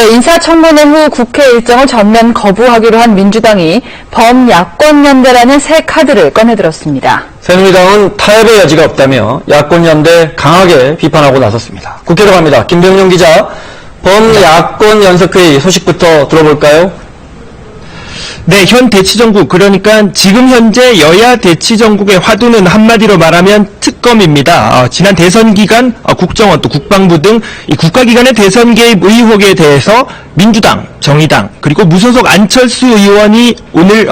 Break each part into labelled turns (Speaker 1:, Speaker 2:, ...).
Speaker 1: 인사청문회 후 국회 일정을 전면 거부하기로 한 민주당이 범야권연대라는 새 카드를 꺼내들었습니다.
Speaker 2: 새누리당은 타협의 여지가 없다며 야권연대 강하게 비판하고 나섰습니다. 국회로 갑니다. 김병용 기자, 범야권 연석회의 소식부터 들어볼까요?
Speaker 3: 네, 현 대치정국, 그러니까 지금 현재 여야 대치정국의 화두는 한마디로 말하면 특검입니다. 지난 대선 기간 국정원 또 국방부 등 이 국가기관의 대선 개입 의혹에 대해서 민주당, 정의당 그리고 무소속 안철수 의원이 오늘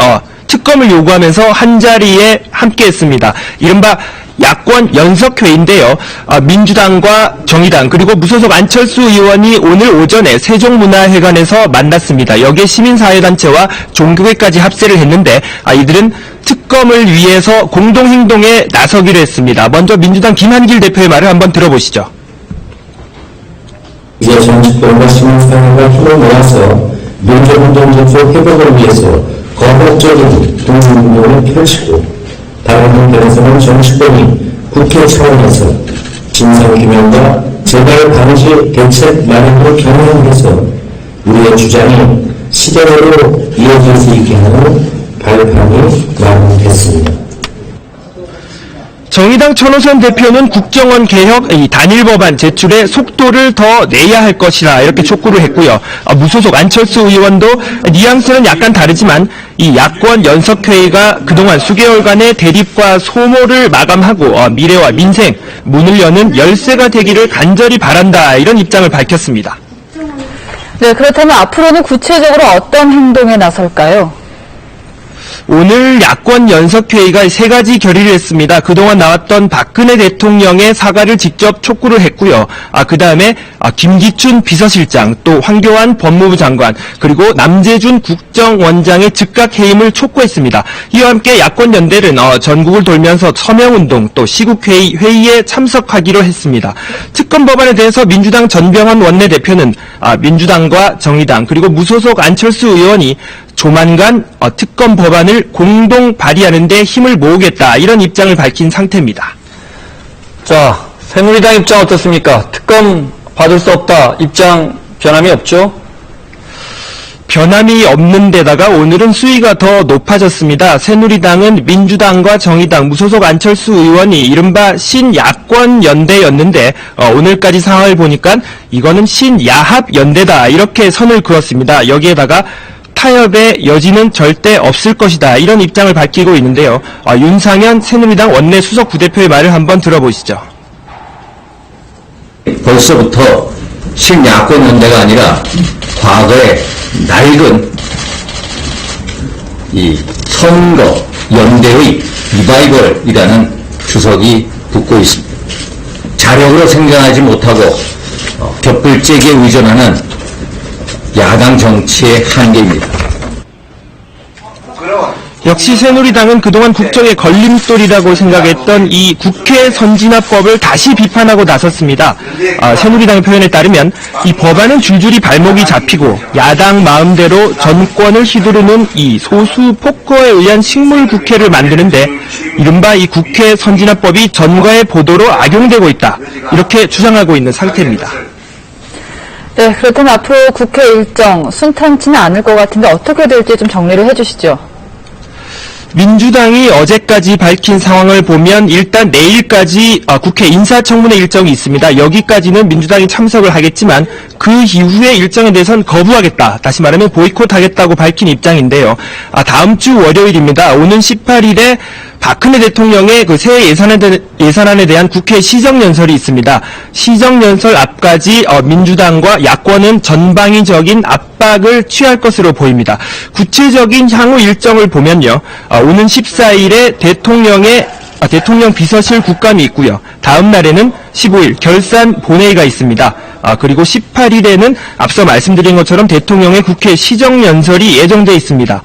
Speaker 3: 특검을 요구하면서 한자리에 함께했습니다. 이른바 야권 연석회의인데요. 민주당과 정의당 그리고 무소속 안철수 의원이 오늘 오전에 세종문화회관에서 만났습니다. 여기에 시민사회단체와 종교계까지 합세를 했는데 이들은 특검을 위해서 공동행동에 나서기로 했습니다. 먼저 민주당 김한길 대표의 말을 한번 들어보시죠.
Speaker 4: 이제 정치권과 시민사회가 힘을 모아서 민주운동 제도 회복을 위해서 거국적인 동맹운동을 펼치고 다른 한편에서는 정치권이 국회 차원에서 진상규명과 재발 방지 대책 마련을 경험해서 우리의 주장이 실현으로 이어질 수 있게 하는 발판이 마련됐습니다.
Speaker 3: 정의당 천호선 대표는 국정원 개혁 단일 법안 제출에 속도를 더 내야 할 것이라 이렇게 촉구를 했고요. 무소속 안철수 의원도 뉘앙스는 약간 다르지만 이 야권 연석회의가 그동안 수개월간의 대립과 소모를 마감하고 미래와 민생, 문을 여는 열쇠가 되기를 간절히 바란다 이런 입장을 밝혔습니다.
Speaker 1: 네, 그렇다면 앞으로는 구체적으로 어떤 행동에 나설까요?
Speaker 3: 오늘 야권 연석회의가 세 가지 결의를 했습니다. 그동안 나왔던 박근혜 대통령의 사과를 직접 촉구를 했고요. 그 다음에 김기춘 비서실장, 또 황교안 법무부 장관, 그리고 남재준 국정원장의 즉각 해임을 촉구했습니다. 이와 함께 야권 연대는 전국을 돌면서 서명운동, 또 시국회의에 참석하기로 했습니다. 특검 법안에 대해서 민주당 전병헌 원내대표는 민주당과 정의당, 그리고 무소속 안철수 의원이 조만간 특검 법안을 공동 발의하는 데 힘을 모으겠다 이런 입장을 밝힌 상태입니다.
Speaker 2: 자, 새누리당 입장 어떻습니까? 특검 받을 수 없다. 입장 변함이 없죠?
Speaker 3: 변함이 없는 데다가 오늘은 수위가 더 높아졌습니다. 새누리당은 민주당과 정의당, 무소속 안철수 의원이 이른바 신야권 연대였는데 오늘까지 상황을 보니까 이거는 신야합 연대다 이렇게 선을 그었습니다. 여기에다가 타협의 여지는 절대 없을 것이다 이런 입장을 밝히고 있는데요. 윤상현 새누리당 원내 수석 부대표의 말을 한번 들어보시죠.
Speaker 5: 벌써부터 신야권 연대가 아니라 과거의 낡은 이 선거 연대의 리바이벌이라는 주석이 붙고 있습니다. 자력으로 생각하지 못하고 격불재기에 의존하는 야당 정치의 한계입니다.
Speaker 3: 역시 새누리당은 그동안 국정의 걸림돌이라고 생각했던 이 국회 선진화법을 다시 비판하고 나섰습니다. 새누리당의 표현에 따르면 이 법안은 줄줄이 발목이 잡히고 야당 마음대로 정권을 휘두르는 이 소수 폭거에 의한 식물 국회를 만드는데 이른바 이 국회 선진화법이 전과의 보도로 악용되고 있다 이렇게 주장하고 있는 상태입니다.
Speaker 1: 네, 그렇다면 앞으로 국회 일정 순탄치는 않을 것 같은데 어떻게 될지 좀 정리를 해주시죠.
Speaker 3: 민주당이 어제까지 밝힌 상황을 보면 일단 내일까지 국회 인사청문회 일정이 있습니다. 여기까지는 민주당이 참석을 하겠지만 그 이후의 일정에 대해서는 거부하겠다. 다시 말하면 보이콧하겠다고 밝힌 입장인데요. 다음 주 월요일입니다. 오는 18일에 박근혜 대통령의 그 새 예산안에 대한 국회 시정연설이 있습니다. 시정연설 앞까지 민주당과 야권은 전방위적인 압박을 취할 것으로 보입니다. 구체적인 향후 일정을 보면요. 오는 14일에 대통령 비서실 국감이 있고요. 다음 날에는 15일 결산 본회의가 있습니다. 그리고 18일에는 앞서 말씀드린 것처럼 대통령의 국회 시정연설이 예정돼 있습니다.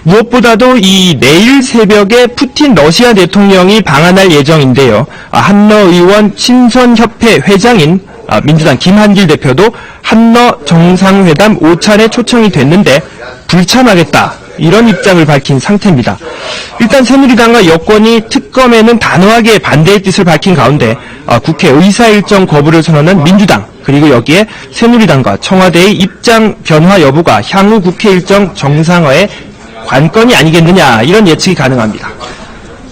Speaker 3: 무엇보다도 이 내일 새벽에 푸틴 러시아 대통령이 방한할 예정인데요. 한러의원 친선협회 회장인 민주당 김한길 대표도 한러 정상회담 오찬에 초청이 됐는데 불참하겠다. 이런 입장을 밝힌 상태입니다. 일단 새누리당과 여권이 특검에는 단호하게 반대의 뜻을 밝힌 가운데 국회 의사일정 거부를 선언한 민주당, 그리고 여기에 새누리당과 청와대의 입장 변화 여부가 향후 국회 일정 정상화의 관건이 아니겠느냐, 이런 예측이 가능합니다.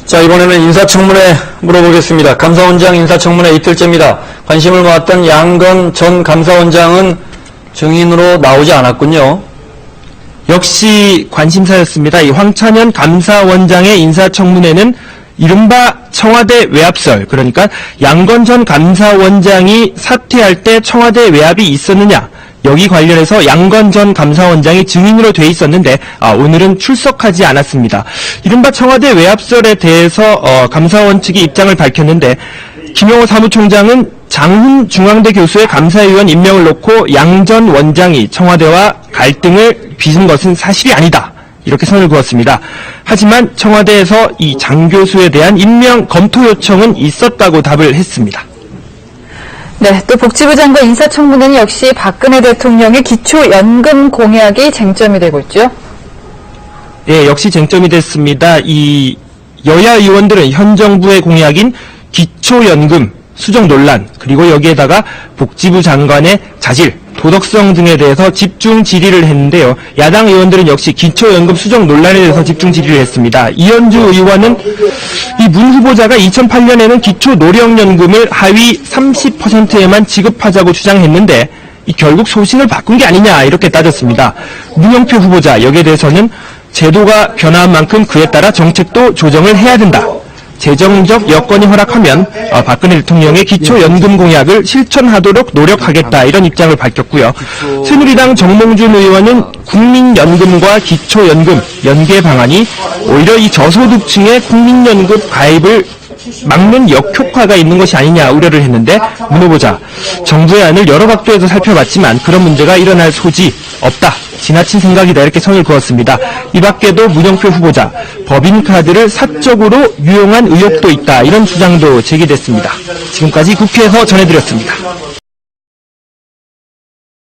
Speaker 2: 자, 이번에는 인사청문회 물어보겠습니다. 감사원장 인사청문회 이틀째입니다. 관심을 모았던 양건 전 감사원장은 증인으로 나오지 않았군요.
Speaker 3: 역시 관심사였습니다. 이 황찬현 감사원장의 인사청문회는 이른바 청와대 외압설, 그러니까 양건 전 감사원장이 사퇴할 때 청와대 외압이 있었느냐, 여기 관련해서 양건 전 감사원장이 증인으로 돼 있었는데 오늘은 출석하지 않았습니다. 이른바 청와대 외압설에 대해서 감사원 측이 입장을 밝혔는데, 김용호 사무총장은 장훈 중앙대 교수의 감사위원 임명을 놓고 양 전 원장이 청와대와 갈등을 빚은 것은 사실이 아니다, 이렇게 선을 그었습니다. 하지만 청와대에서 이 장 교수에 대한 임명 검토 요청은 있었다고 답을 했습니다.
Speaker 1: 네, 또 복지부 장관 인사청문회는 역시 박근혜 대통령의 기초연금 공약이 쟁점이 되고 있죠.
Speaker 3: 예, 역시 쟁점이 됐습니다. 이 여야 의원들은 현 정부의 공약인 기초연금 수정 논란, 그리고 여기에다가 복지부 장관의 자질, 도덕성 등에 대해서 집중 질의를 했는데요. 야당 의원들은 역시 기초연금 수정 논란에 대해서 집중 질의를 했습니다. 이현주 의원은 이 문 후보자가 2008년에는 기초노령연금을 하위 30%에만 지급하자고 주장했는데 결국 소신을 바꾼 게 아니냐, 이렇게 따졌습니다. 문영표 후보자, 여기에 대해서는 제도가 변화한 만큼 그에 따라 정책도 조정을 해야 된다. 재정적 여건이 허락하면 박근혜 대통령의 기초연금 공약을 실천하도록 노력하겠다, 이런 입장을 밝혔고요. 새누리당 정몽준 의원은 국민연금과 기초연금 연계 방안이 오히려 이 저소득층의 국민연금 가입을 막는 역효과가 있는 것이 아니냐 우려를 했는데, 문 후보자, 정부의 안을 여러 각도에서 살펴봤지만 그런 문제가 일어날 소지 없다, 지나친 생각이다, 이렇게 선을 그었습니다. 이 밖에도 문영표 후보자, 법인카드를 사적으로 유용한 의혹도 있다, 이런 주장도 제기됐습니다. 지금까지 국회에서 전해드렸습니다.